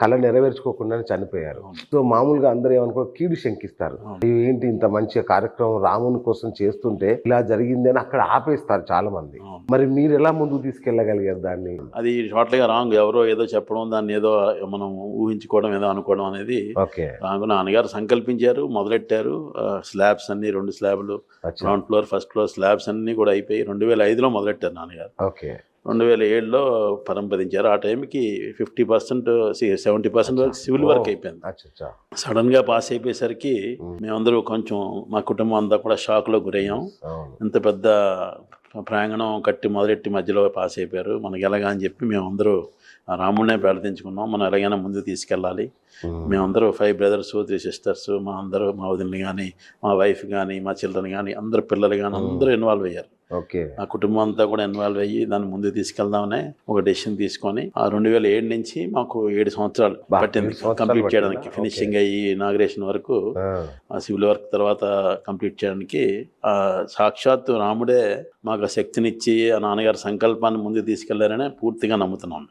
కళ నెరవేర్చుకోకుండానే చనిపోయారు. సో మామూలుగా అందరూ ఏమనుకో కీడు శంకిస్తారు. ఏంటి ఇంత మంచి కార్యక్రమం రాముని కోసం చేస్తుంటే ఇలా జరిగింది అని అక్కడ ఆపేస్తారు చాలా మంది. మరి మీరు ఎలా ముందుకు తీసుకెళ్ళగలిగారు దాన్ని? అది టోటల్గా రాంగ్. ఎవరో ఏదో చెప్పడం, దాన్ని ఏదో మనం ఊహించుకోవడం, ఏదో అనుకోవడం అనేది ఓకే. రాంగ్. నాన్నగారు సంకల్పించారు, మొదలెట్టారు. స్లాబ్స్ అన్ని 2 స్లాబ్లు, ground floor, first floor slabs అన్నీ కూడా అయిపోయి 2005లో మొదలెట్టారు నాన్నగారు. ఓకే. 2007లో పరంపదించారు. ఆ టైంకి 50%, 70% వరకు సివిల్ వర్క్ అయిపోయింది. సడన్గా పాస్ అయిపోయేసరికి మేమందరూ కొంచెం, మా కుటుంబం అంతా కూడా షాక్లో గురయ్యాం. ఇంత పెద్ద ప్రాంగణం కట్టి మొదలెట్టి మధ్యలో పాస్ అయిపోయారు, మనకి ఎలాగా అని చెప్పి మేమందరూ ఆ రాముడినే ప్రార్థించుకున్నాం. మనం ఎలాగైనా ముందుకు తీసుకెళ్ళాలి. మేమందరూ 5 brothers 3 sisters, మా అందరూ, మా వదినలు కానీ, మా వైఫ్ కానీ, మా చిల్డ్రన్ కానీ, అందరు పిల్లలు కానీ అందరూ ఇన్వాల్వ్ అయ్యారు. ఆ కుటుంబం అంతా కూడా ఇన్వాల్వ్ అయ్యి దాన్ని ముందుకు తీసుకెళ్దామనే ఒక డెసిషన్ తీసుకొని ఆ 2007 నుంచి మాకు 7 సంవత్సరాలు పట్టింది కంప్లీట్ చేయడానికి. ఫినిషింగ్ అయ్యి ఇనాగ్రేషన్ వరకు ఆ సివిల్ వర్క్ తర్వాత కంప్లీట్ చేయడానికి సాక్షాత్తు రాముడే మాకు శక్తినిచ్చి ఆ నాన్నగారి సంకల్పాన్ని ముందుకు తీసుకెళ్లారనే పూర్తిగా నమ్ముతున్నాం.